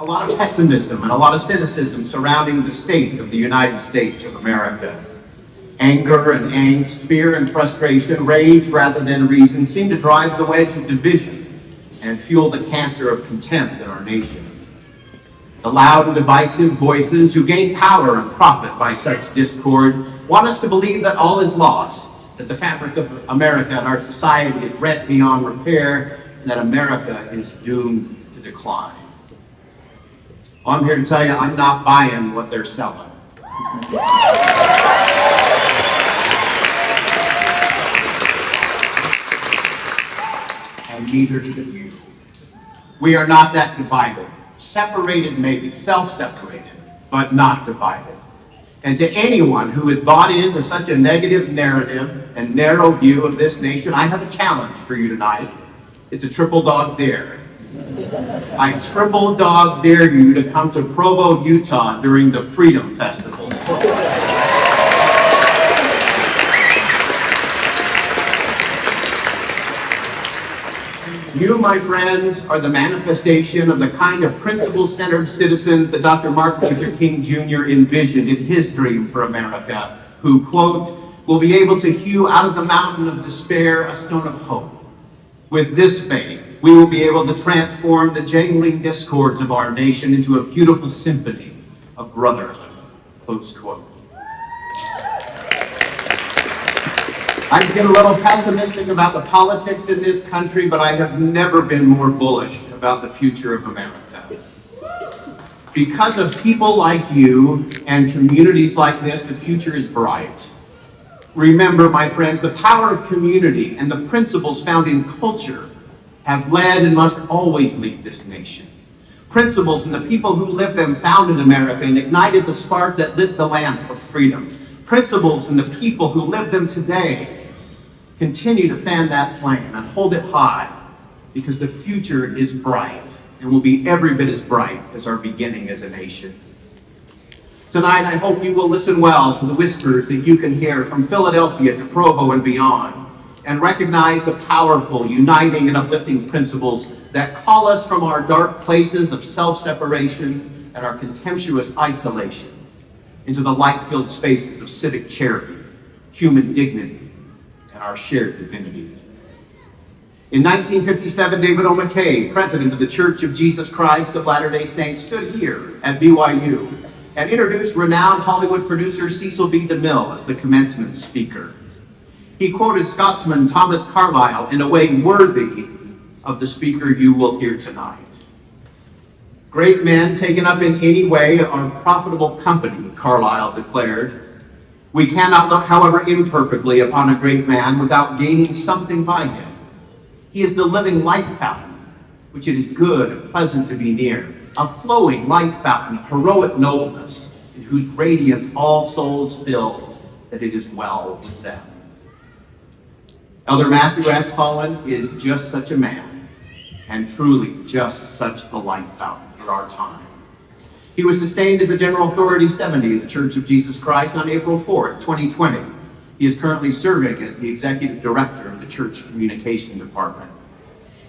a lot of pessimism and a lot of cynicism surrounding the state of the United States of America. Anger and angst, fear and frustration, rage rather than reason seem to drive the wedge of division and fuel the cancer of contempt in our nation. The loud and divisive voices who gain power and profit by such discord want us to believe that all is lost, that the fabric of America and our society is rent beyond repair, and that America is doomed to decline. Well, I'm here to tell you I'm not buying what they're selling. And neither should you. We are not that divided. Separated maybe, self-separated, but not divided. And to anyone who is bought into such a negative narrative and narrow view of this nation, I have a challenge for you tonight. It's a triple dog dare. I triple dog dare you to come to Provo, Utah during the Freedom Festival. You, my friends, are the manifestation of the kind of principle-centered citizens that Dr. Martin Luther King Jr. envisioned in his dream for America, who, quote, will be able to hew out of the mountain of despair a stone of hope. With this faith, we will be able to transform the jangling discords of our nation into a beautiful symphony of brotherhood, close quote. I get a little pessimistic about the politics in this country, but I have never been more bullish about the future of America. Because of people like you and communities like this, the future is bright. Remember, my friends, the power of community and the principles found in culture have led and must always lead this nation. Principles and the people who lived them founded America and ignited the spark that lit the lamp of freedom. Principles and the people who live them today continue to fan that flame and hold it high, because the future is bright and will be every bit as bright as our beginning as a nation. Tonight, I hope you will listen well to the whispers that you can hear from Philadelphia to Provo and beyond, and recognize the powerful, uniting, and uplifting principles that call us from our dark places of self-separation and our contemptuous isolation into the light-filled spaces of civic charity, human dignity, and our shared divinity. In 1957, David O. McKay, president of the Church of Jesus Christ of Latter-day Saints, stood here at BYU and introduced renowned Hollywood producer Cecil B. DeMille as the commencement speaker. He quoted Scotsman Thomas Carlyle in a way worthy of the speaker you will hear tonight. Great men taken up in any way are profitable company, Carlyle declared. We cannot look, however imperfectly, upon a great man without gaining something by him. He is the living light fountain, which it is good and pleasant to be near, a flowing light fountain of heroic nobleness, in whose radiance all souls feel that it is well with them. Elder Matthew S. Holland is just such a man, and truly just such a light fountain for our time. He was sustained as a General Authority 70 of the Church of Jesus Christ on April 4th, 2020. He is currently serving as the Executive Director of the Church Communication Department.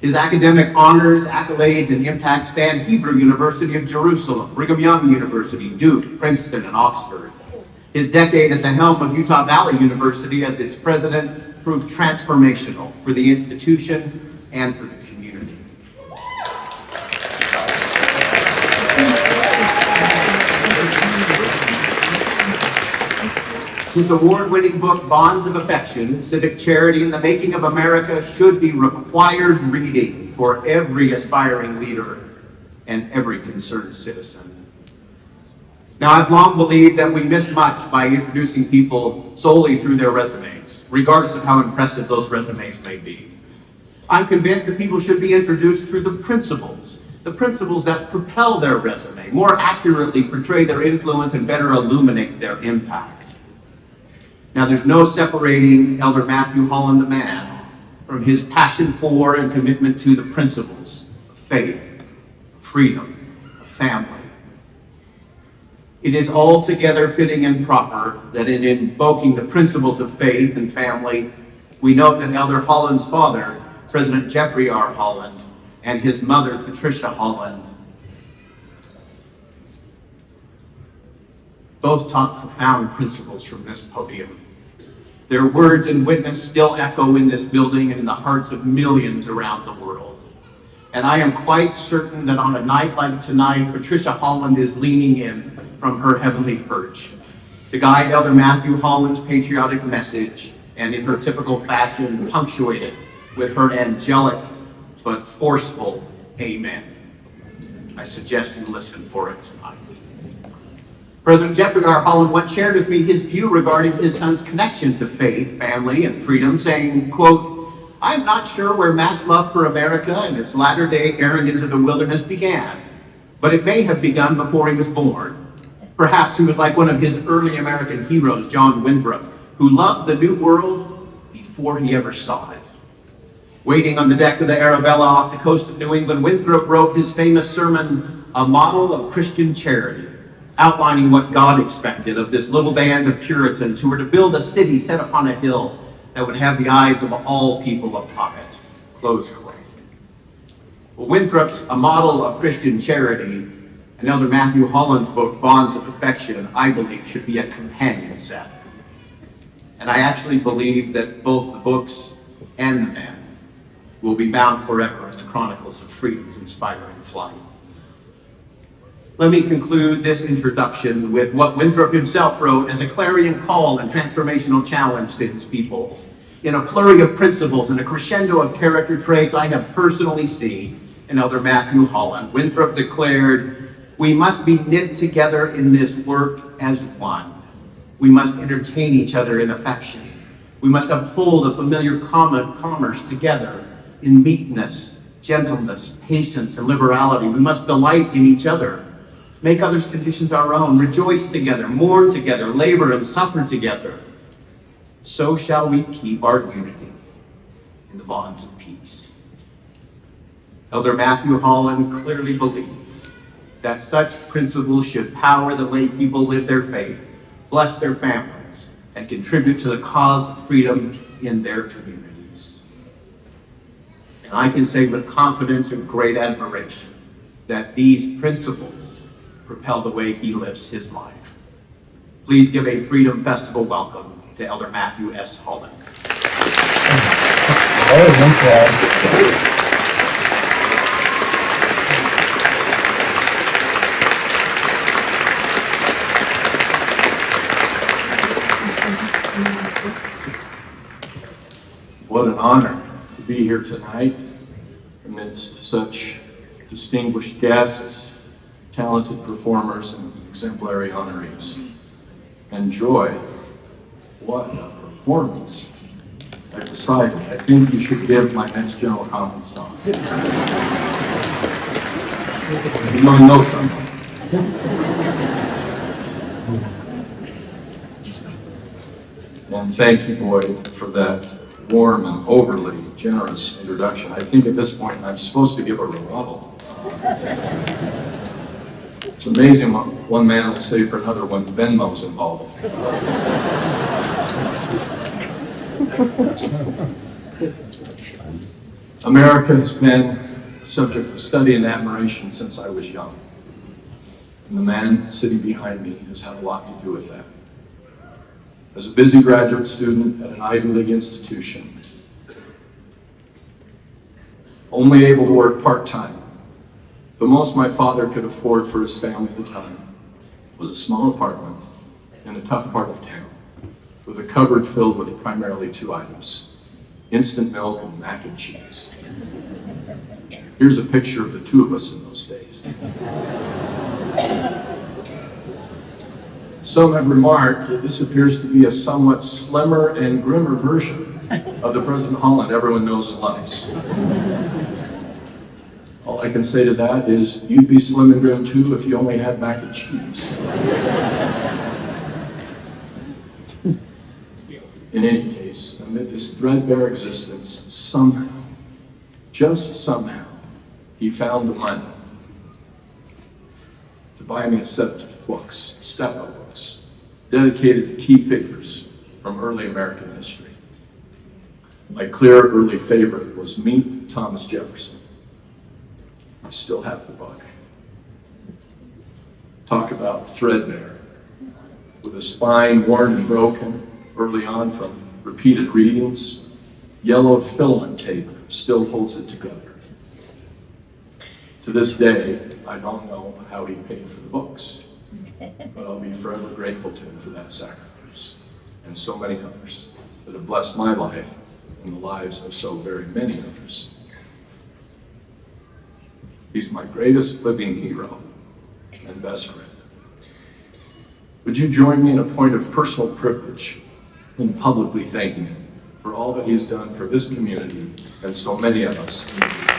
His academic honors, accolades, and impact span Hebrew University of Jerusalem, Brigham Young University, Duke, Princeton, and Oxford. His decade at the helm of Utah Valley University as its president proved transformational for the institution and for the community. His award-winning book, Bonds of Affection, Civic Charity and the Making of America, should be required reading for every aspiring leader and every concerned citizen. Now, I've long believed that we miss much by introducing people solely through their resumes, regardless of how impressive those resumes may be. I'm convinced that people should be introduced through the principles that propel their resume, more accurately portray their influence, and better illuminate their impact. Now, there's no separating Elder Matthew Holland, the man, from his passion for and commitment to the principles of faith, freedom, of family. It is altogether fitting and proper that in invoking the principles of faith and family, we note that Elder Holland's father, President Jeffrey R. Holland, and his mother, Patricia Holland, both taught profound principles from this podium. Their words and witness still echo in this building and in the hearts of millions around the world. And I am quite certain that on a night like tonight, Patricia Holland is leaning in from her heavenly perch to guide Elder Matthew Holland's patriotic message, and in her typical fashion, punctuate it with her angelic but forceful amen. I suggest you listen for it tonight. President Jeffrey R. Holland once shared with me his view regarding his son's connection to faith, family, and freedom, saying, quote, "I'm not sure where Matt's love for America and its latter-day errand into the wilderness began, but it may have begun before he was born. Perhaps he was like one of his early American heroes, John Winthrop, who loved the New World before he ever saw it." Waiting on the deck of the Arabella off the coast of New England, Winthrop wrote his famous sermon, A Model of Christian Charity, outlining what God expected of this little band of Puritans who were to build a city set upon a hill that would have the eyes of all people upon it. Close quote. Well, Winthrop's A Model of Christian Charity and Elder Matthew Holland's book, Bonds of Affection, I believe should be a companion set. And I actually believe that both the books and the men will be bound forever in the chronicles of freedom's inspiring flight. Let me conclude this introduction with what Winthrop himself wrote as a clarion call and transformational challenge to his people. In a flurry of principles and a crescendo of character traits I have personally seen in Elder Matthew Holland, Winthrop declared, "We must be knit together in this work as one. We must entertain each other in affection. We must uphold a familiar commerce together in meekness, gentleness, patience, and liberality. We must delight in each other, make others' conditions our own, rejoice together, mourn together, labor and suffer together. So shall we keep our unity in the bonds of peace." Elder Matthew Holland clearly believes that such principles should power the way people live their faith, bless their families, and contribute to the cause of freedom in their communities. And I can say with confidence and great admiration that these principles propel the way he lives his life. Please give a Freedom Festival welcome to Elder Matthew S. Holland. What an honor to be here tonight amidst such distinguished guests, talented performers, and exemplary honorees. And joy, what a performance. I decided, I think you should give my next General Conference talk. You want to know something? And thank you, Boyd, for that warm and overly generous introduction. I think at this point I'm supposed to give a rebuttal. It's amazing what one man will say for another when Venmo's involved. America has been a subject of study and admiration since I was young. And the man sitting behind me has had a lot to do with that. As a busy graduate student at an Ivy League institution, only able to work part-time, the most my father could afford for his family at the time was a small apartment in a tough part of town with a cupboard filled with primarily two items: instant milk and mac and cheese. Here's a picture of the two of us in those days. Some have remarked that this appears to be a somewhat slimmer and grimmer version of the President Holland everyone knows and loves. All I can say to that is, you'd be slim and grim too if you only had mac and cheese. In any case, amid this threadbare existence, somehow, just somehow, he found the money to buy me a set of books, Steppa books, dedicated to key figures from early American history. My clear early favorite was Meet Thomas Jefferson. I still have the book. Talk about threadbare. with a spine worn and broken early on from repeated readings. Yellowed filament tape still holds it together. To this day, I don't know how he paid for the books, but I'll be forever grateful to him for that sacrifice, and so many others that have blessed my life and the lives of so very many others. He's my greatest living hero and best friend. Would you join me in a point of personal privilege in publicly thanking him for all that he's done for this community and so many of us in the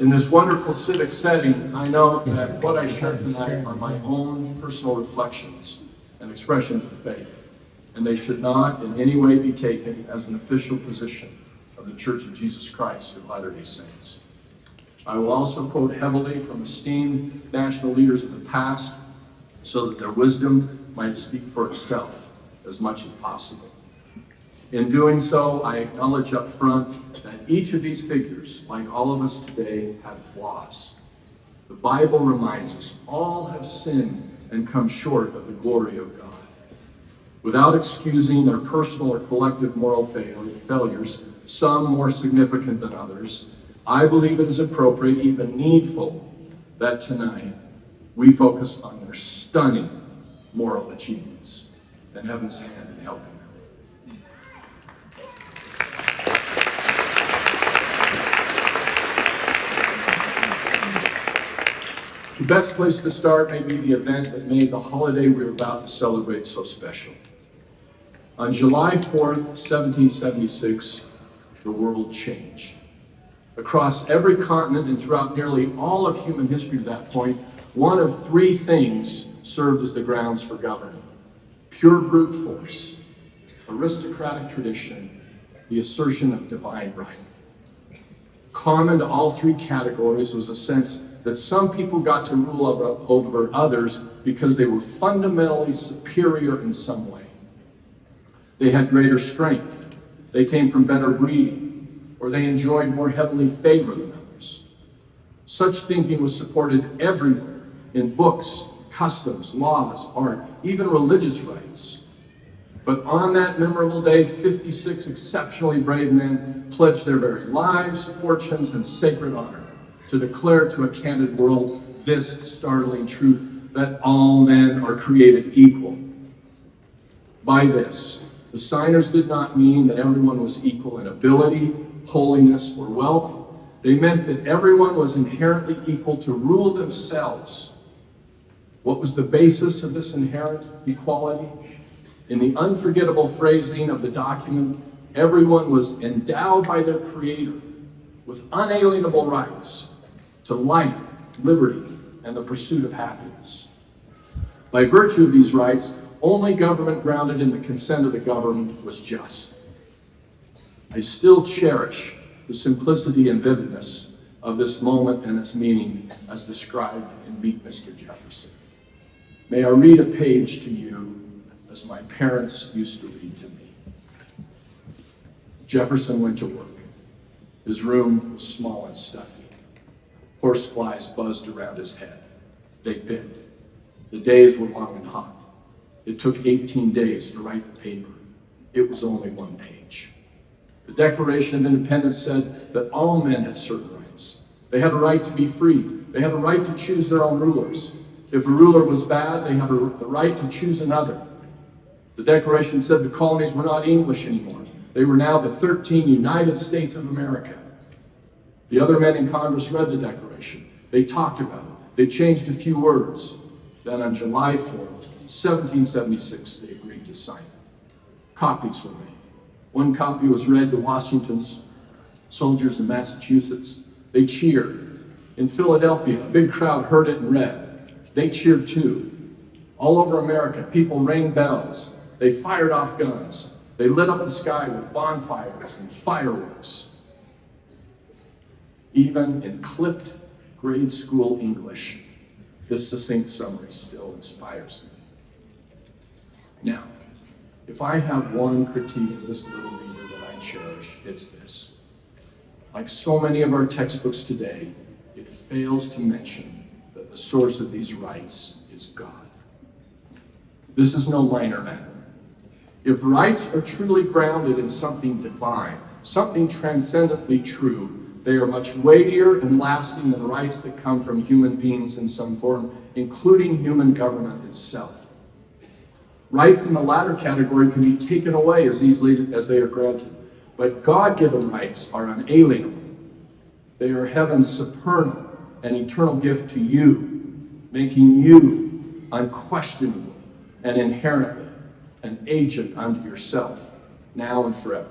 In this wonderful civic setting, I know that what I share tonight are my own personal reflections and expressions of faith, and they should not in any way be taken as an official position of the Church of Jesus Christ of Latter-day Saints. I will also quote heavily from esteemed national leaders of the past so that their wisdom might speak for itself as much as possible. In doing so, I acknowledge up front that each of these figures, like all of us today, have flaws. The Bible reminds us all have sinned and come short of the glory of God. Without excusing their personal or collective moral failures, some more significant than others, I believe it is appropriate, even needful, that tonight we focus on their stunning moral achievements and heaven's hand in helping them. The best place to start may be the event that made the holiday we're about to celebrate so special. On July 4th, 1776, the world changed. Across every continent and throughout nearly all of human history to that point, one of three things served as the grounds for governing: pure brute force, aristocratic tradition, the assertion of divine right. Common to all three categories was a sense that some people got to rule over others because they were fundamentally superior in some way. They had greater strength, they came from better breeding, or they enjoyed more heavenly favor than others. Such thinking was supported everywhere in books, customs, laws, art, even religious rites. But on that memorable day, 56 exceptionally brave men pledged their very lives, fortunes, and sacred honor to declare to a candid world this startling truth, that all men are created equal. By this, the signers did not mean that everyone was equal in ability, holiness, or wealth. They meant that everyone was inherently equal to rule themselves. What was the basis of this inherent equality? In the unforgettable phrasing of the document, everyone was endowed by their Creator with unalienable rights to life, liberty, and the pursuit of happiness. By virtue of these rights, only government grounded in the consent of the governed was just. I still cherish the simplicity and vividness of this moment and its meaning as described in Meet Mr. Jefferson. May I read a page to you as my parents used to read to me. Jefferson went to work. His room was small and stuffy. Horseflies buzzed around his head. They bit. The days were long and hot. It took 18 days to write the paper. It was only one page. The Declaration of Independence said that all men had certain rights. They had a right to be free. They had a right to choose their own rulers. If a ruler was bad, they had the right to choose another. The Declaration said the colonies were not English anymore. They were now the 13 United States of America. The other men in Congress read the Declaration. They talked about it. They changed a few words. Then on July 4th, 1776, they agreed to sign it. Copies were made. One copy was read to Washington's soldiers in Massachusetts. They cheered. In Philadelphia, a big crowd heard it and read. They cheered too. All over America, people rang bells. They fired off guns. They lit up the sky with bonfires and fireworks. Even in clipped grade school English, this succinct summary still inspires me. Now, if I have one critique of this little leader that I cherish, it's this. Like so many of our textbooks today, it fails to mention that the source of these rights is God. This is no minor matter. If rights are truly grounded in something divine, something transcendently true, they are much weightier and lasting than rights that come from human beings in some form, including human government itself. Rights in the latter category can be taken away as easily as they are granted, but God-given rights are unalienable. They are heaven's supernal and eternal gift to you, making you unquestionably and inherently an agent unto yourself, now and forever.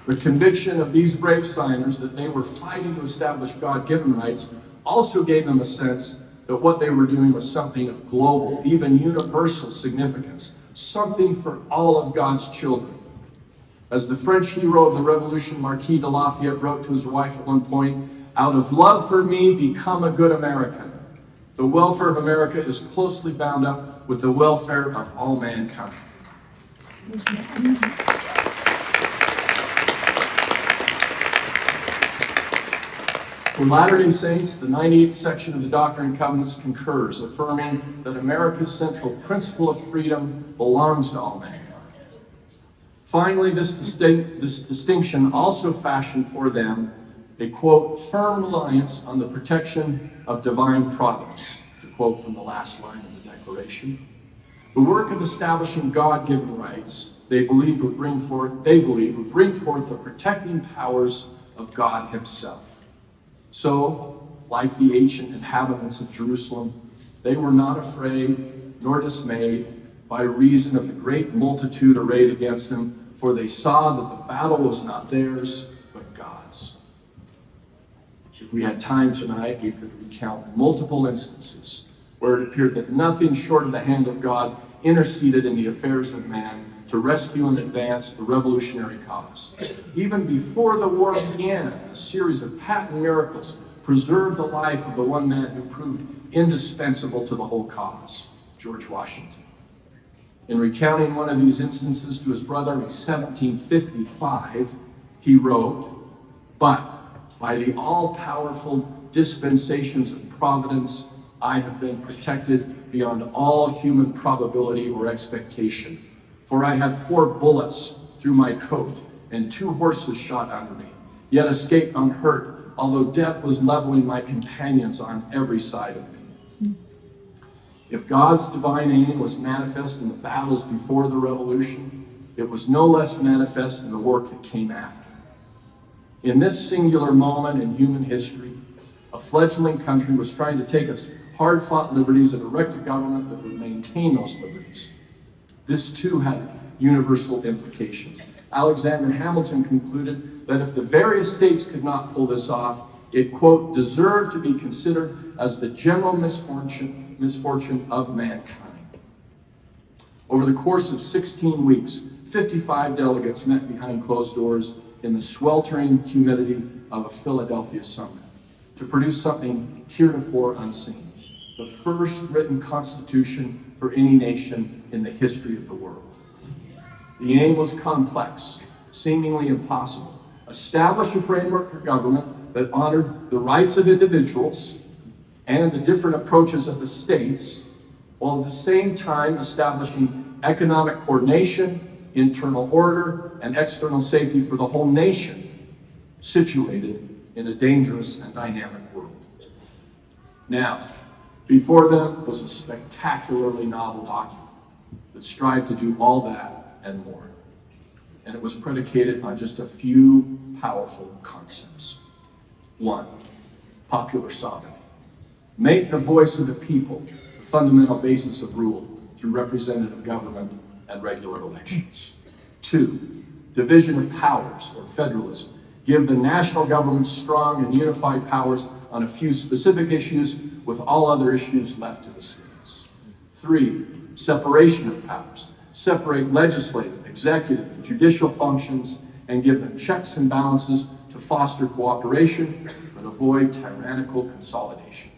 The conviction of these brave signers that they were fighting to establish God-given rights also gave them a sense that what they were doing was something of global, even universal significance, something for all of God's children. As the French hero of the Revolution, Marquis de Lafayette, wrote to his wife at one point, "Out of love for me, become a good American. The welfare of America is closely bound up with the welfare of all mankind." For Latter-day Saints, the 98th section of the Doctrine and Covenants concurs, affirming that America's central principle of freedom belongs to all mankind. Finally, this distinction also fashioned for them a, quote, firm reliance on the protection of divine providence, to quote from the last line of the Declaration. The work of establishing God-given rights, they believed would bring forth the protecting powers of God himself. So, like the ancient inhabitants of Jerusalem, they were not afraid nor dismayed by reason of the great multitude arrayed against them, for they saw that the battle was not theirs, but God's. If we had time tonight, we could recount multiple instances where it appeared that nothing short of the hand of God interceded in the affairs of man to rescue and advance the revolutionary cause. Even before the war began, a series of patent miracles preserved the life of the one man who proved indispensable to the whole cause, George Washington. In recounting one of these instances to his brother in 1755, he wrote, "But by the all-powerful dispensations of Providence, I have been protected beyond all human probability or expectation. For I had 4 bullets through my coat, and 2 horses shot under me, yet escaped unhurt, although death was leveling my companions on every side of me." If God's divine aim was manifest in the battles before the Revolution, it was no less manifest in the work that came after. In this singular moment in human history, a fledgling country was trying to take its hard-fought liberties and erect a government that would maintain those liberties. This too had universal implications. Alexander Hamilton concluded that if the various states could not pull this off, it, quote, deserved to be considered as the general misfortune of mankind. Over the course of 16 weeks, 55 delegates met behind closed doors in the sweltering humidity of a Philadelphia summer to produce something heretofore unseen, the first written constitution for any nation in the history of the world. The aim was complex, seemingly impossible. Establish a framework for government that honored the rights of individuals and the different approaches of the states, while at the same time establishing economic coordination, internal order, and external safety for the whole nation, situated in a dangerous and dynamic world. Now, before them was a spectacularly novel document that strived to do all that and more. And it was predicated on just a few powerful concepts. 1, popular sovereignty. Make the voice of the people the fundamental basis of rule through representative government and regular elections. 2, division of powers, or federalism. Give the national government strong and unified powers on a few specific issues, with all other issues left to the states. 3, separation of powers. Separate legislative, executive, and judicial functions and give them checks and balances to foster cooperation but avoid tyrannical consolidation.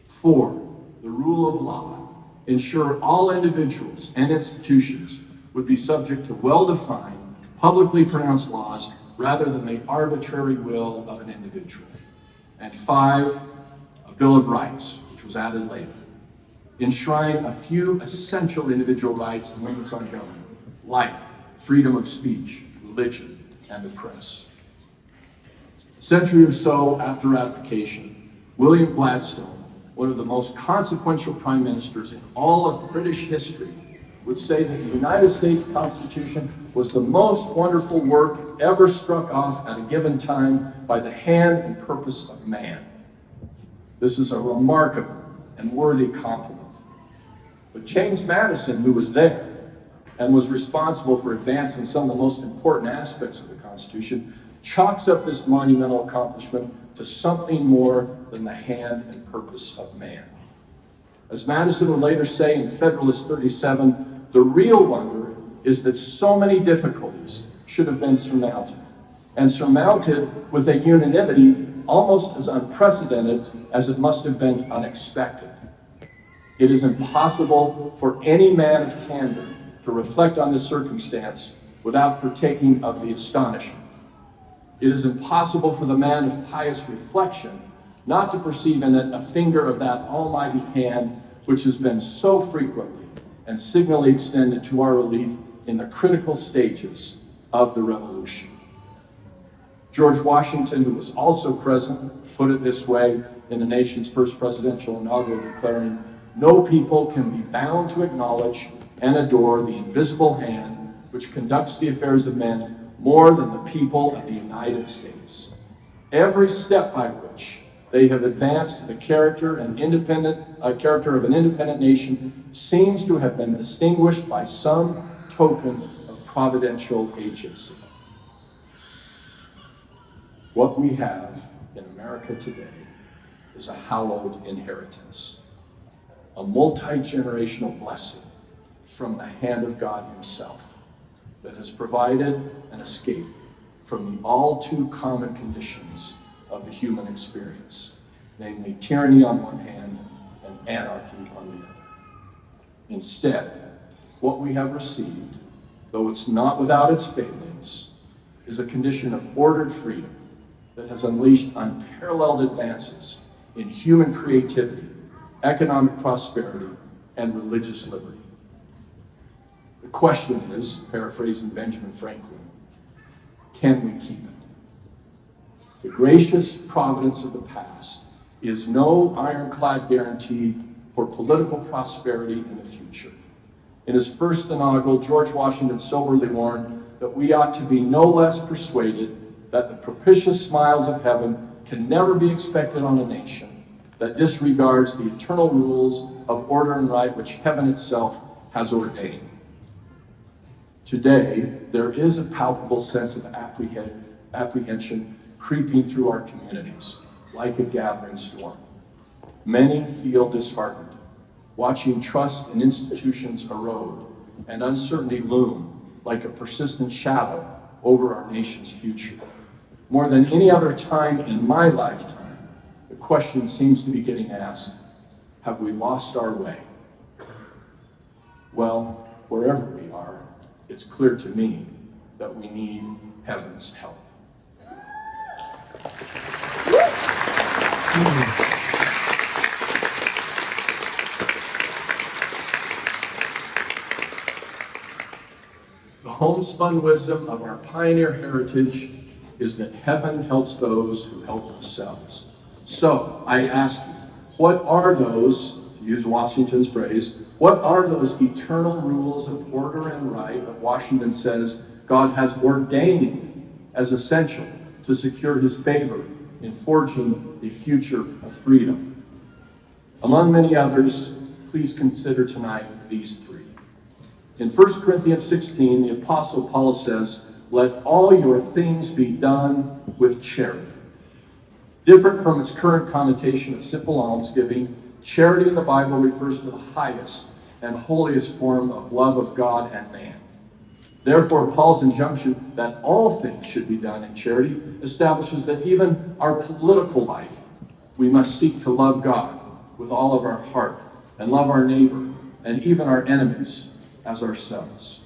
4, the rule of law. Ensure all individuals and institutions would be subject to well-defined, publicly pronounced laws rather than the arbitrary will of an individual. And 5, a Bill of Rights, which was added later. Enshrine a few essential individual rights and limits on government, like freedom of speech, religion, and the press. A century or so after ratification, William Gladstone, one of the most consequential prime ministers in all of British history, would say that the United States Constitution was the most wonderful work ever struck off at a given time by the hand and purpose of man. This is a remarkable and worthy compliment. But James Madison, who was there and was responsible for advancing some of the most important aspects of the Constitution, chalks up this monumental accomplishment to something more than the hand and purpose of man. As Madison would later say in Federalist 37, the real wonder is that so many difficulties should have been surmounted, and surmounted with a unanimity almost as unprecedented as it must have been unexpected. It is impossible for any man of candor to reflect on this circumstance without partaking of the astonishment. It is impossible for the man of pious reflection not to perceive in it a finger of that almighty hand which has been so frequently and signally extended to our relief in the critical stages of the revolution. George Washington, who was also present, put it this way in the nation's first presidential inaugural, declaring, "No people can be bound to acknowledge and adore the invisible hand which conducts the affairs of men more than the people of the United States. Every step by which they have advanced the character of an independent nation seems to have been distinguished by some token of providential agency." What we have in America today is a hallowed inheritance, a multi-generational blessing from the hand of God himself that has provided an escape from the all too common conditions of the human experience, namely tyranny on one hand and anarchy on the other. Instead, what we have received, though it's not without its failings, is a condition of ordered freedom that has unleashed unparalleled advances in human creativity, economic prosperity, and religious liberty. The question is, paraphrasing Benjamin Franklin, can we keep it? The gracious providence of the past is no ironclad guarantee for political prosperity in the future. In his first inaugural, George Washington soberly warned that we ought to be no less persuaded that the propitious smiles of heaven can never be expected on a nation that disregards the eternal rules of order and right which heaven itself has ordained. Today, there is a palpable sense of apprehension creeping through our communities, like a gathering storm. Many feel disheartened, watching trust in institutions erode and uncertainty loom like a persistent shadow over our nation's future. More than any other time in my lifetime, the question seems to be getting asked, have we lost our way? Well, wherever we are, it's clear to me that we need heaven's help. The homespun wisdom of our pioneer heritage is that heaven helps those who help themselves. So I ask you, what are those, to use Washington's phrase, what are those eternal rules of order and right that Washington says God has ordained as essential to secure his favor in forging a future of freedom. Among many others, please consider tonight these three. In 1 Corinthians 16, the Apostle Paul says, "Let all your things be done with charity." Different from its current connotation of simple almsgiving, charity in the Bible refers to the highest and holiest form of love of God and man. Therefore, Paul's injunction that all things should be done in charity establishes that even our political life, we must seek to love God with all of our heart and love our neighbor and even our enemies as ourselves.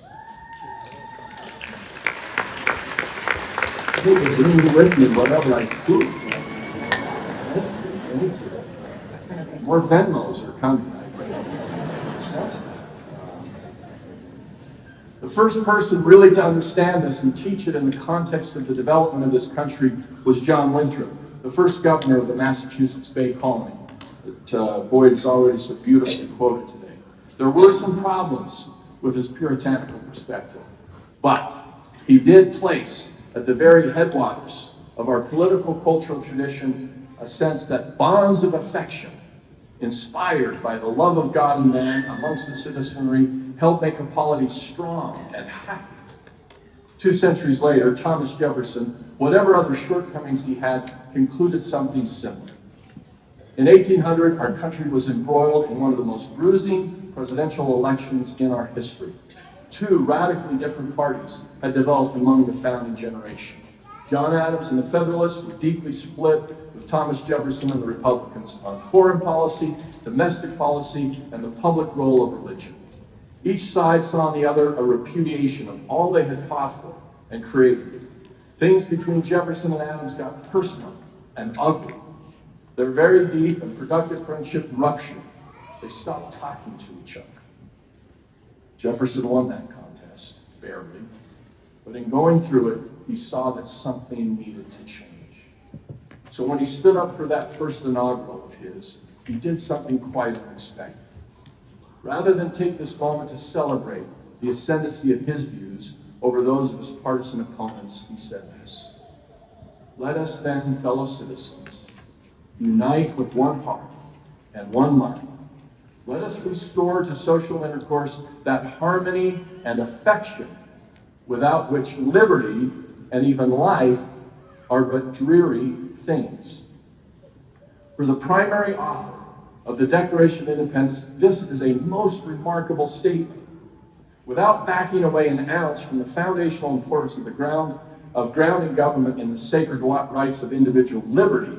Please bring me with me whatever I do. More Venmos are coming. I sense that. The first person really to understand this and teach it in the context of the development of this country was John Winthrop, the first governor of the Massachusetts Bay Colony, that Boyd has already so beautifully quoted today. There were some problems with his puritanical perspective, but he did place at the very headwaters of our political cultural tradition a sense that bonds of affection inspired by the love of God and man amongst the citizenry helped make a polity strong and happy. 2 centuries later, Thomas Jefferson, whatever other shortcomings he had, concluded something similar. In 1800, our country was embroiled in one of the most bruising presidential elections in our history. Two radically different parties had developed among the founding generation. John Adams and the Federalists were deeply split, with Thomas Jefferson and the Republicans on foreign policy, domestic policy, and the public role of religion. Each side saw in the other a repudiation of all they had fought for and created. Things between Jefferson and Adams got personal and ugly. Their very deep and productive friendship ruptured. They stopped talking to each other. Jefferson won that contest, barely. But in going through it, he saw that something needed to change. So when he stood up for that first inaugural of his, he did something quite unexpected. Rather than take this moment to celebrate the ascendancy of his views over those of his partisan opponents, he said this: "Let us then, fellow citizens, unite with one heart and one mind. Let us restore to social intercourse that harmony and affection without which liberty and even life are but dreary things." For the primary author of the Declaration of Independence, this is a most remarkable statement. Without backing away an ounce from the foundational importance of grounding government in the sacred rights of individual liberty,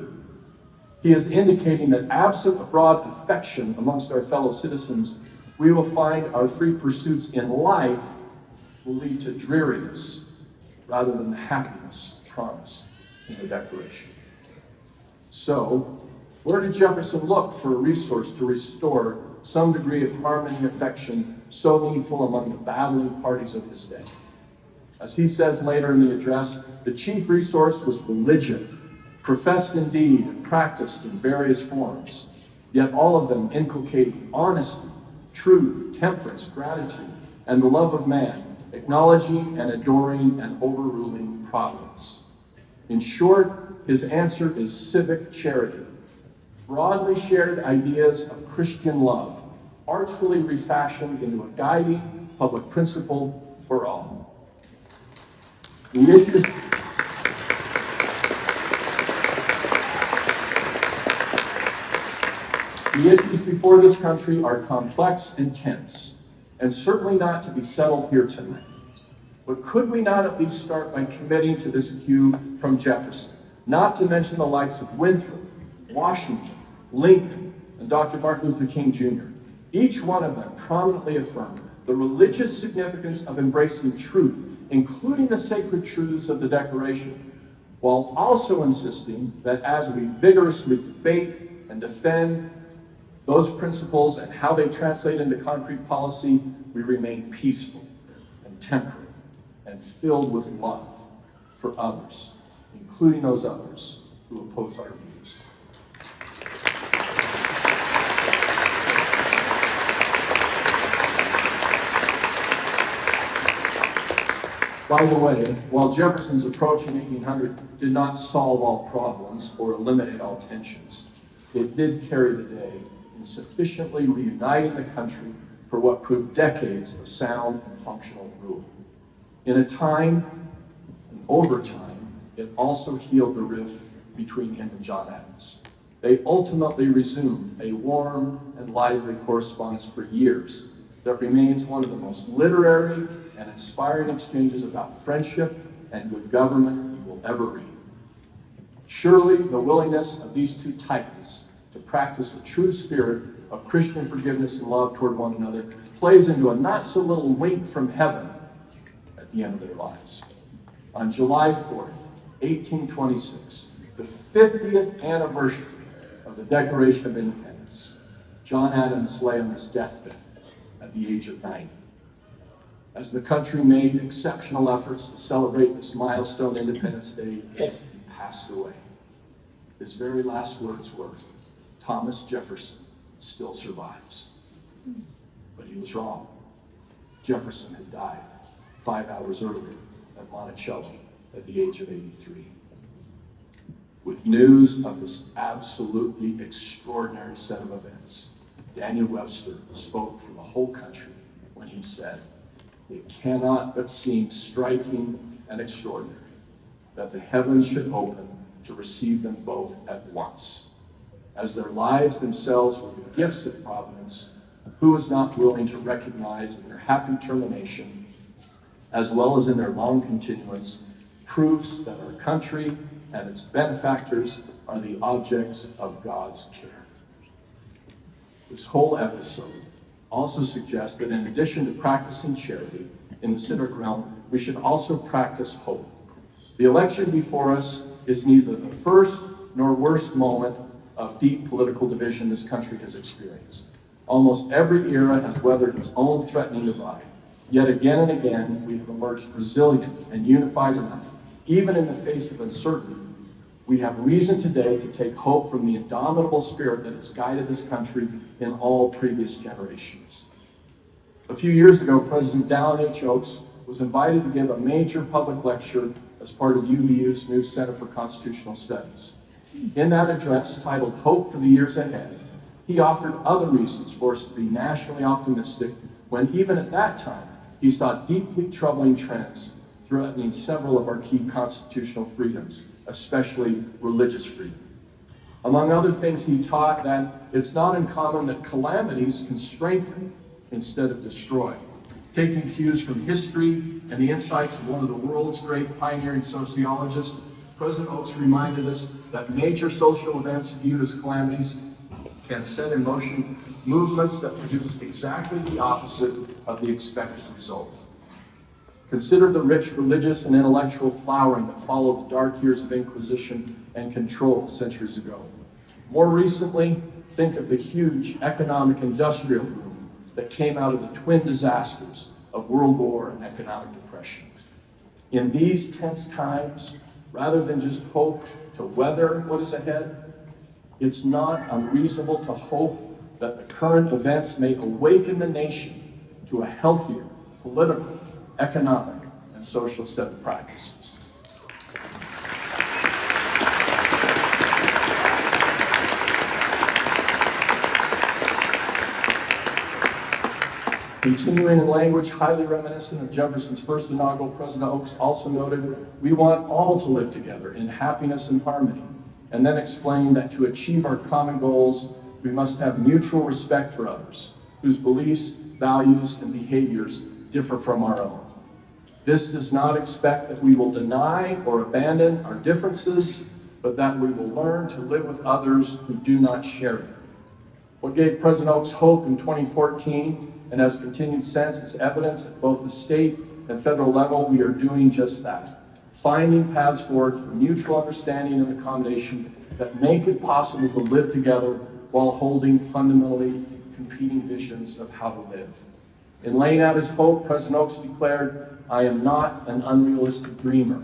he is indicating that absent a broad affection amongst our fellow citizens, we will find our free pursuits in life will lead to dreariness rather than the happiness promised in the Declaration. So, where did Jefferson look for a resource to restore some degree of harmony and affection so needful among the battling parties of his day? As he says later in the address, the chief resource was religion, professed indeed and practiced in various forms, yet all of them inculcating honesty, truth, temperance, gratitude, and the love of man, acknowledging and adoring and overruling providence. In short, his answer is civic charity, broadly shared ideas of Christian love, artfully refashioned into a guiding public principle for all. The issues before this country are complex and tense, and certainly not to be settled here tonight. But could we not at least start by committing to this cue from Jefferson, not to mention the likes of Winthrop, Washington, Lincoln, and Dr. Martin Luther King Jr. Each one of them prominently affirmed the religious significance of embracing truth, including the sacred truths of the Declaration, while also insisting that as we vigorously debate and defend those principles and how they translate into concrete policy, we remain peaceful and temperate and filled with love for others, including those others who oppose our views. By the way, while Jefferson's approach in 1800 did not solve all problems or eliminate all tensions, it did carry the day in sufficiently reuniting the country for what proved decades of sound and functional rule. In a time, and over time, it also healed the rift between him and John Adams. They ultimately resumed a warm and lively correspondence for years that remains one of the most literary and inspiring exchanges about friendship and good government you will ever read. Surely the willingness of these two titans to practice the true spirit of Christian forgiveness and love toward one another plays into a not so little wink from heaven at the end of their lives. On July 4th, 1826, the 50th anniversary of the Declaration of Independence, John Adams lay on his deathbed at the age of 90. As the country made exceptional efforts to celebrate this milestone Independence Day, he passed away. His very last words were, "Thomas Jefferson still survives." But he was wrong. Jefferson had died 5 hours earlier at Monticello at the age of 83. With news of this absolutely extraordinary set of events, Daniel Webster spoke for the whole country when he said, "It cannot but seem striking and extraordinary that the heavens should open to receive them both at once. As their lives themselves were the gifts of providence, who is not willing to recognize in their happy termination, as well as in their long continuance, proofs that our country and its benefactors are the objects of God's care?" This whole episode also suggests that in addition to practicing charity in the civic realm, we should also practice hope. The election before us is neither the first nor worst moment of deep political division this country has experienced. Almost every era has weathered its own threatening divide. Yet again and again, we have emerged resilient and unified enough, even in the face of uncertainty. We have reason today to take hope from the indomitable spirit that has guided this country in all previous generations. A few years ago, President Dallin H. Oaks was invited to give a major public lecture as part of UVU's new Center for Constitutional Studies. In that address, titled "Hope for the Years Ahead," he offered other reasons for us to be nationally optimistic when even at that time, he saw deeply troubling trends threatening several of our key constitutional freedoms, especially religious freedom. Among other things, he taught that it's not uncommon that calamities can strengthen instead of destroy. Taking cues from history and the insights of one of the world's great pioneering sociologists, President Oaks reminded us that major social events viewed as calamities can set in motion movements that produce exactly the opposite of the expected result. Consider the rich religious and intellectual flowering that followed the dark years of Inquisition and control centuries ago. More recently, think of the huge economic industrial boom that came out of the twin disasters of World War and economic depression. In these tense times, rather than just hope to weather what is ahead, it's not unreasonable to hope that the current events may awaken the nation to a healthier political, economic, and social set of practices. Continuing in language highly reminiscent of Jefferson's first inaugural, President Oaks also noted, "We want all to live together in happiness and harmony," and then explained that to achieve our common goals, we must have mutual respect for others, whose beliefs, values, and behaviors differ from our own. This does not expect that we will deny or abandon our differences, but that we will learn to live with others who do not share it. What gave President Oaks hope in 2014 and has continued since is evidence at both the state and federal level we are doing just that, finding paths forward for mutual understanding and accommodation that make it possible to live together while holding fundamentally competing visions of how to live. In laying out his hope, President Oaks declared, "I am not an unrealistic dreamer.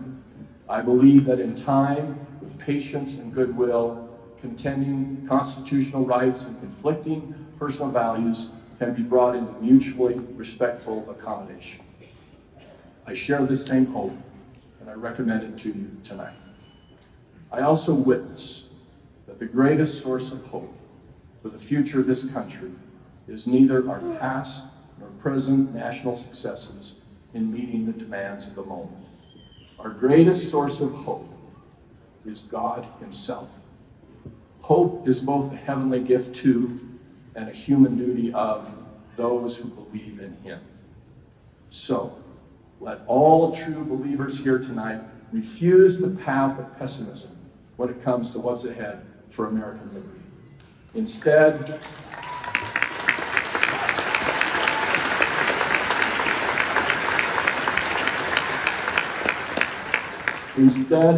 I believe that in time, with patience and goodwill, contending constitutional rights and conflicting personal values can be brought into mutually respectful accommodation." I share this same hope, and I recommend it to you tonight. I also witness that the greatest source of hope for the future of this country is neither our past nor present national successes in meeting the demands of the moment. Our greatest source of hope is God Himself. Hope is both a heavenly gift to and a human duty of those who believe in Him. So, let all true believers here tonight refuse the path of pessimism when it comes to what's ahead for American liberty. Instead,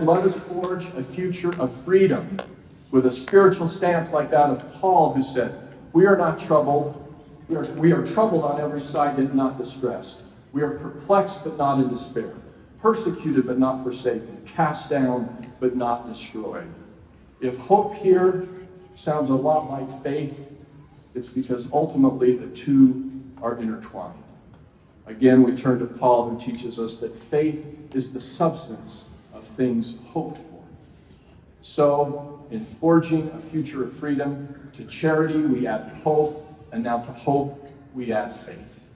let us forge a future of freedom with a spiritual stance like that of Paul, who said, we are not troubled. We are troubled on every side, yet not distressed. We are perplexed, but not in despair. Persecuted, but not forsaken. Cast down, but not destroyed. If hope here sounds a lot like faith, it's because ultimately the two are intertwined. Again, we turn to Paul, who teaches us that faith is the substance of things hoped for. So, in forging a future of freedom, to charity we add hope, and now to hope we add faith.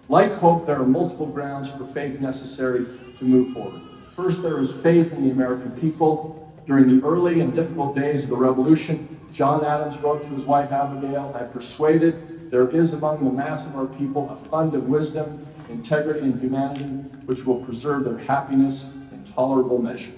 Like hope, there are multiple grounds for faith necessary to move forward. First, there is faith in the American people. During the early and difficult days of the Revolution, John Adams wrote to his wife Abigail, "I am persuaded there is among the mass of our people a fund of wisdom, integrity, and humanity which will preserve their happiness in tolerable measure."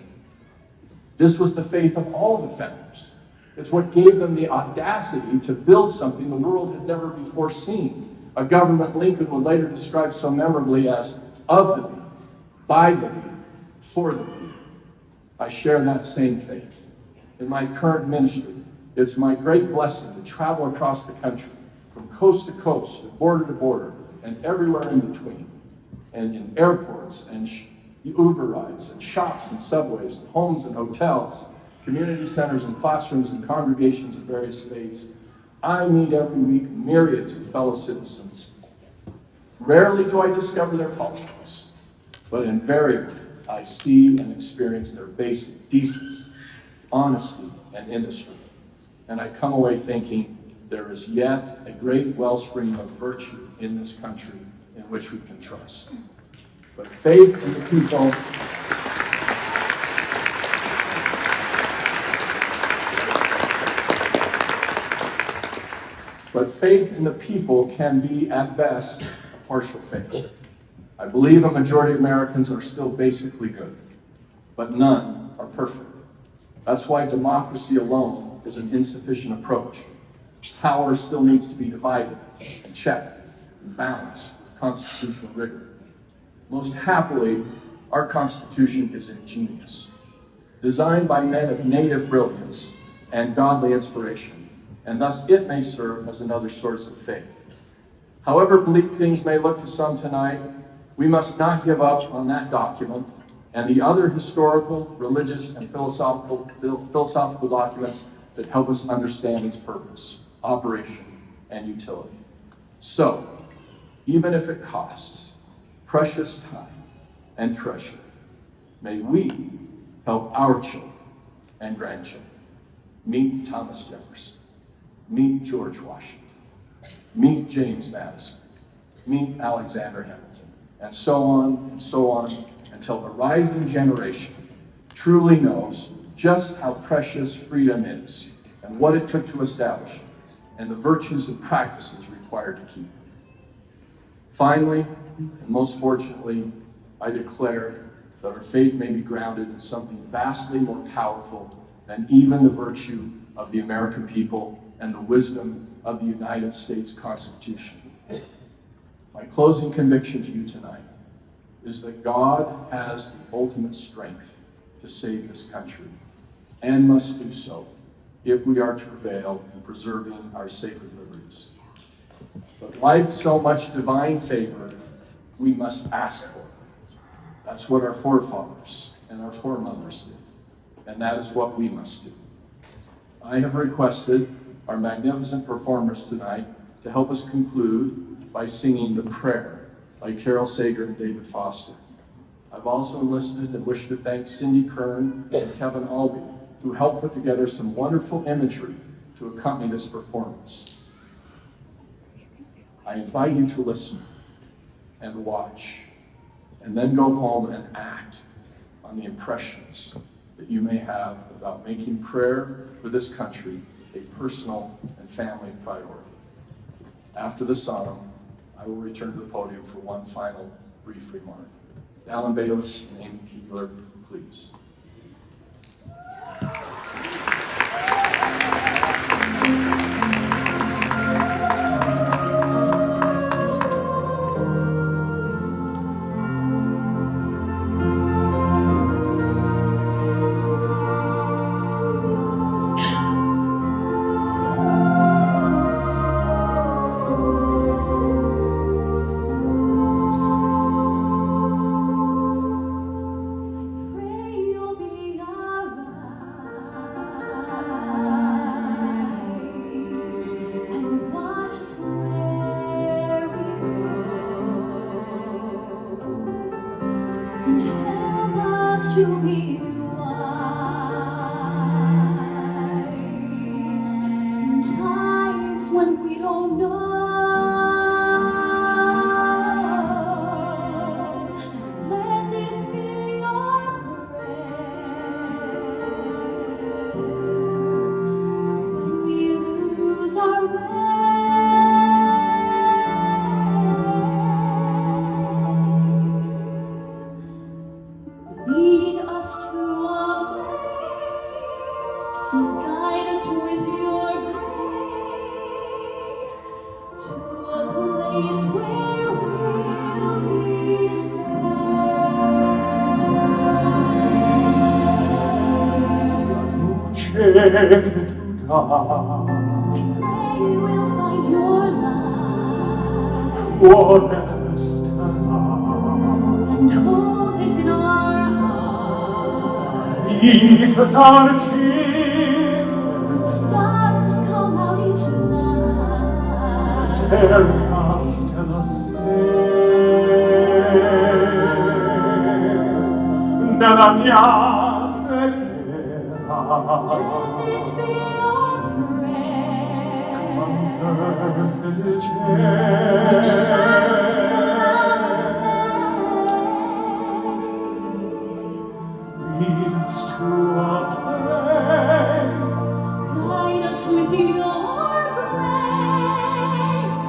This was the faith of all the founders. It's what gave them the audacity to build something the world had never before seen. A government Lincoln would later describe so memorably as of the people, by the people, for the people. I share that same faith. In my current ministry, it's my great blessing to travel across the country, from coast to coast, and border to border, and everywhere in between, and in airports, and Uber rides, and shops, and subways, and homes, and hotels, community centers, and classrooms, and congregations of various faiths. I meet every week myriads of fellow citizens. Rarely do I discover their politics, but invariably I see and experience their basic decency, honesty, and industry. And I come away thinking there is yet a great wellspring of virtue in this country in which we can trust. But faith in the people can be, at best, a partial faith. I believe a majority of Americans are still basically good, but none are perfect. That's why democracy alone is an insufficient approach. Power still needs to be divided and checked and balanced with constitutional rigor. Most happily, our Constitution is ingenious, designed by men of native brilliance and godly inspiration, and thus it may serve as another source of faith. However bleak things may look to some tonight, we must not give up on that document and the other historical, religious, and philosophical documents that help us understand its purpose, operation, and utility. So, even if it costs precious time and treasure, may we help our children and grandchildren meet Thomas Jefferson, meet George Washington, meet James Madison, meet Alexander Hamilton, and so on, until the rising generation truly knows just how precious freedom is and what it took to establish it, and the virtues and practices required to keep it. Finally, and most fortunately, I declare that our faith may be grounded in something vastly more powerful than even the virtue of the American people and the wisdom of the United States Constitution. My closing conviction to you tonight is that God has the ultimate strength to save this country, and must do so if we are to prevail in preserving our sacred liberties. But like so much divine favor, we must ask for it. That's what our forefathers and our foremothers did, and that is what we must do. I have requested our magnificent performers tonight to help us conclude by singing The Prayer by Carol Sager and David Foster. I've also enlisted and wish to thank Cindy Kern and Kevin Albee, who helped put together some wonderful imagery to accompany this performance. I invite you to listen and watch, and then go home and act on the impressions that you may have about making prayer for this country a personal and family priority. After the song, I will return to the podium for one final brief remark. Alan Bayless and Amy Keeler, please. Because our children stars come out each night, tearing us to the same. Nella mia preghiera, let this be our prayer. Quanta felicità. Lead us to a place, guide us with your grace,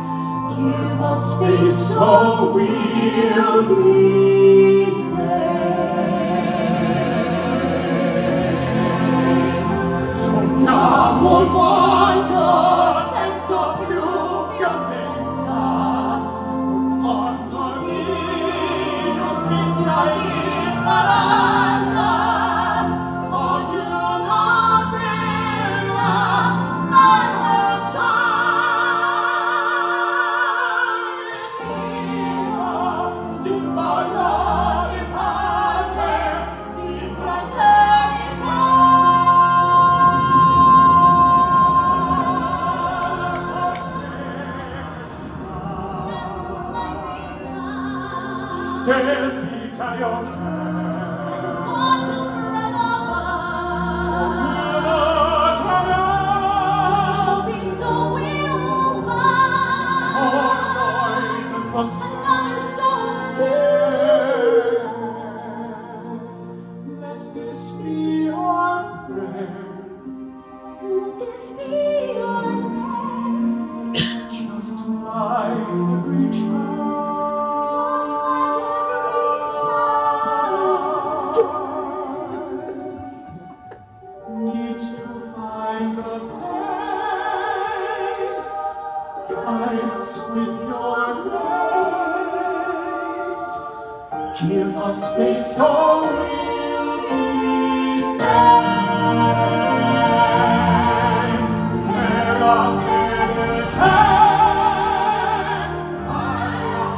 give us faith so we'll be saved. Sogniamo il mondo senza più violenza, un mondo di giustizia e di speranza. Desidero che watches forever, be so we'll find another soul to love. Let this be our prayer. Let this be our prayer. Just like every child. Needs to find a place, guide us with your grace, give us faith so we'll be saved. Never fear the pain, I am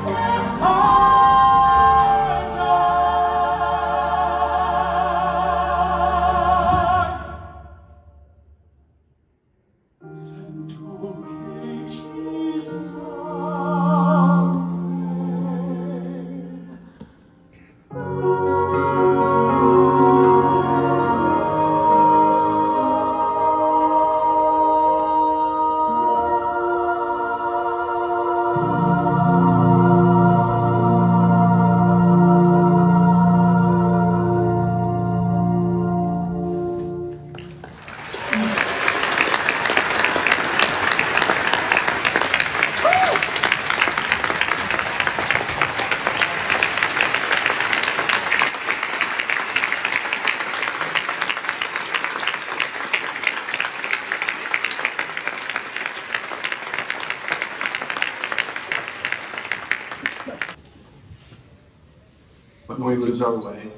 we lose our way,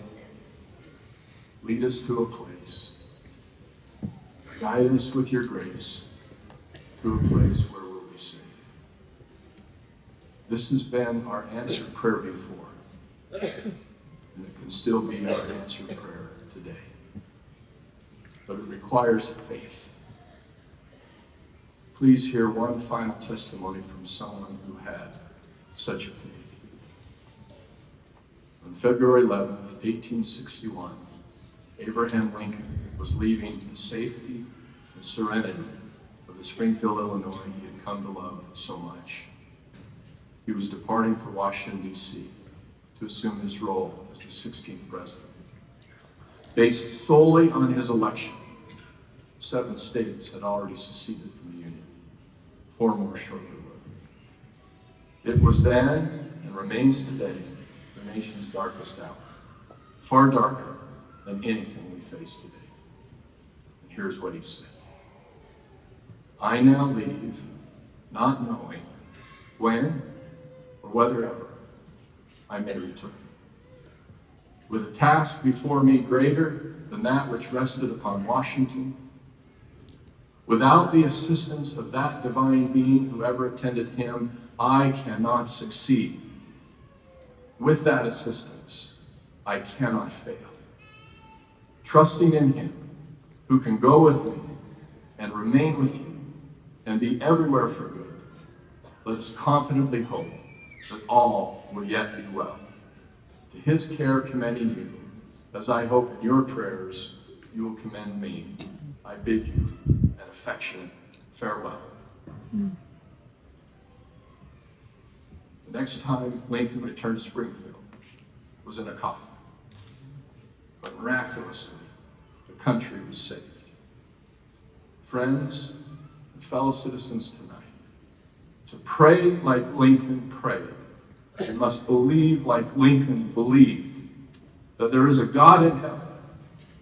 lead us to a place. Guide us with your grace to a place where we'll be safe. This has been our answered prayer before, and it can still be our answered prayer today. But it requires faith. Please hear one final testimony from someone who had such a faith. On February 11th, 1861, Abraham Lincoln was leaving the safety and serenity of the Springfield, Illinois he had come to love so much. He was departing for Washington, D.C. to assume his role as the 16th president. Based solely on his election, 7 states had already seceded from the Union. 4 more shortly would. It was then, and remains today, the nation's darkest hour. Far darker than anything we face today. And here's what he said. I now leave, not knowing when or whether ever I may return. With a task before me greater than that which rested upon Washington, without the assistance of that divine being who ever attended him, I cannot succeed. With that assistance, I cannot fail. Trusting in him, who can go with me and remain with you and be everywhere for good, let us confidently hope that all will yet be well. To his care commending you, as I hope in your prayers you will commend me, I bid you an affectionate farewell. The next time Lincoln returned to Springfield was in a coffin. But miraculously, the country was saved. Friends and fellow citizens tonight, to pray like Lincoln prayed, we must believe like Lincoln believed that there is a God in heaven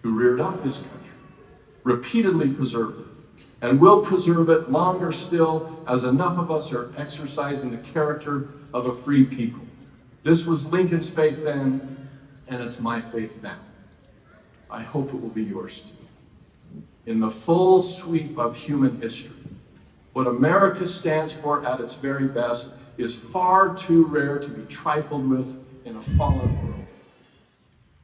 who reared up this country, repeatedly preserved it, and will preserve it longer still as enough of us are exercising the character of a free people. This was Lincoln's faith then, and it's my faith now. I hope it will be yours too. In the full sweep of human history, what America stands for at its very best is far too rare to be trifled with in a fallen world.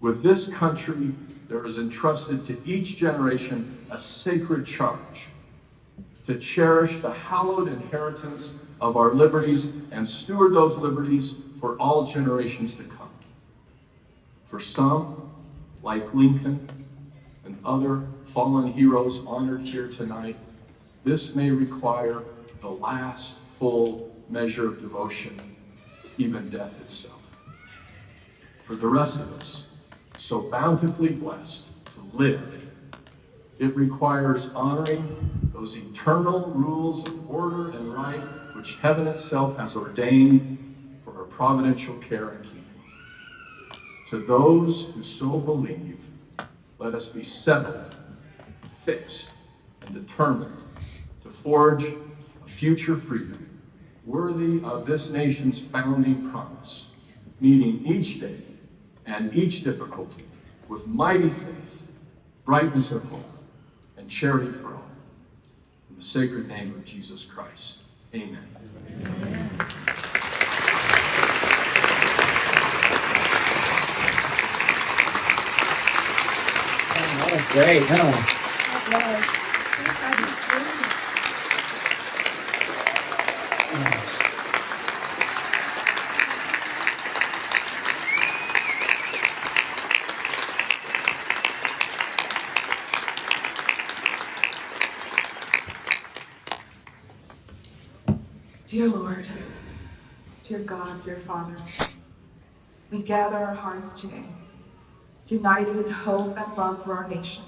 With this country, there is entrusted to each generation a sacred charge to cherish the hallowed inheritance of our liberties and steward those liberties for all generations to come. For some, like Lincoln and other fallen heroes honored here tonight, this may require the last full measure of devotion, even death itself. For the rest of us, so bountifully blessed to live, it requires honoring those eternal rules of order and right which heaven itself has ordained for our providential care and keeping. To those who so believe, let us be settled, fixed, and determined to forge a future freedom worthy of this nation's founding promise, meeting each day and each difficulty with mighty faith, brightness of hope, and charity for all. In the sacred name of Jesus Christ, amen. Amen. That was great, huh? Yes. Dear Lord, dear God, dear Father, we gather our hearts today, united in hope and love for our nation.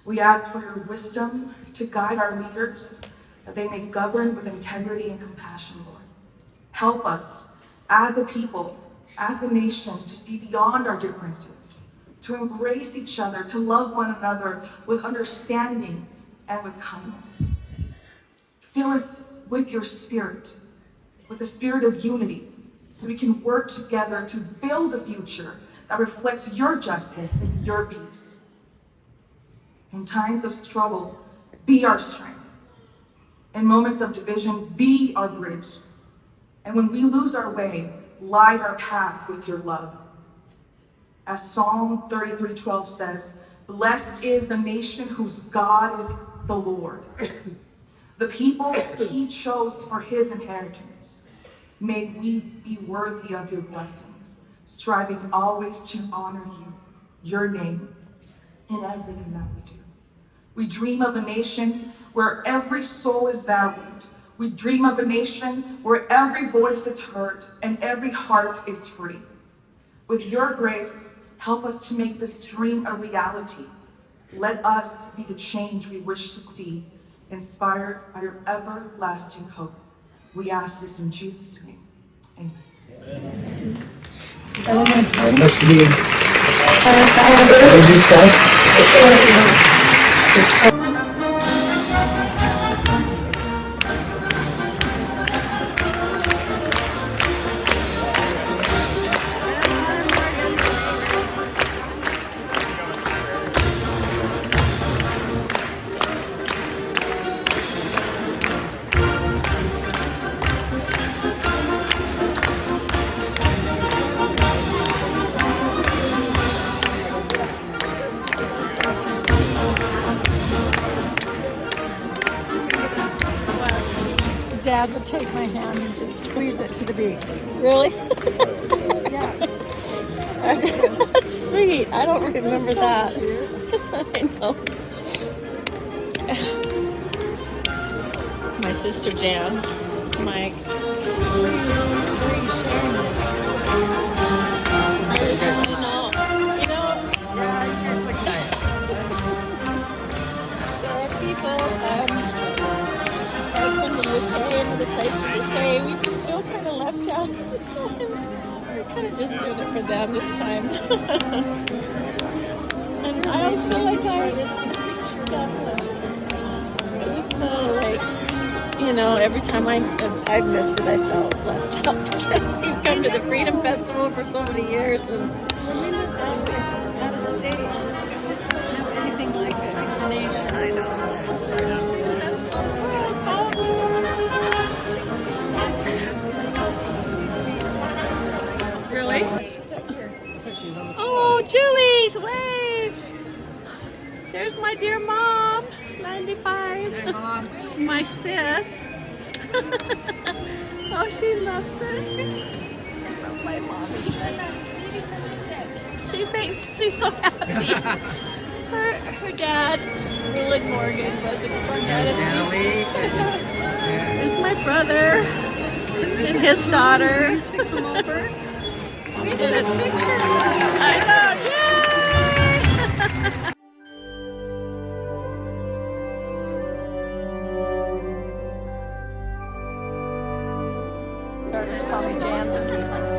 We ask for your wisdom to guide our leaders, that they may govern with integrity and compassion, Lord. Help us as a people, as a nation, to see beyond our differences, to embrace each other, to love one another with understanding and with kindness. Fill us with your spirit, with the spirit of unity, so we can work together to build a future that reflects your justice and your peace. In times of struggle, be our strength. In moments of division, be our bridge. And when we lose our way, light our path with your love. As Psalm 33:12 says, blessed is the nation whose God is the Lord, the people he chose for his inheritance. May we be worthy of your blessings, striving always to honor you, your name, in everything that we do. We dream of a nation where every soul is valued. We dream of a nation where every voice is heard and every heart is free. With your grace, help us to make this dream a reality. Let us be the change we wish to see, inspired by your everlasting hope. We ask this in Jesus' name. Amen. Miss me. What did you say? Dad would take my hand and just squeeze it to the beat. Really? Yeah. That's sweet. I don't remember that. I know. It's my sister Jan. Mike. There are people from the UK and other places to say we just feel kind of left out. So we're kind of just doing it for them this time. And I always feel like I just feel like, you know, every time I've missed it, I felt left out because we've come to the Freedom Festival for so many years. And when we moved out of state, it just wasn't anything like it. I know. Really? Oh, Julie's wave! There's my dear mom, 95. Hey, Mom. My sis. Oh, she loves this. I love my mom. She's reading the music. She's so happy. Her dad, Willard Morgan, was a cornetist. There's my brother and his daughter. Wants to come over. We did a picture. I know. Yay! They're gonna call me Jan.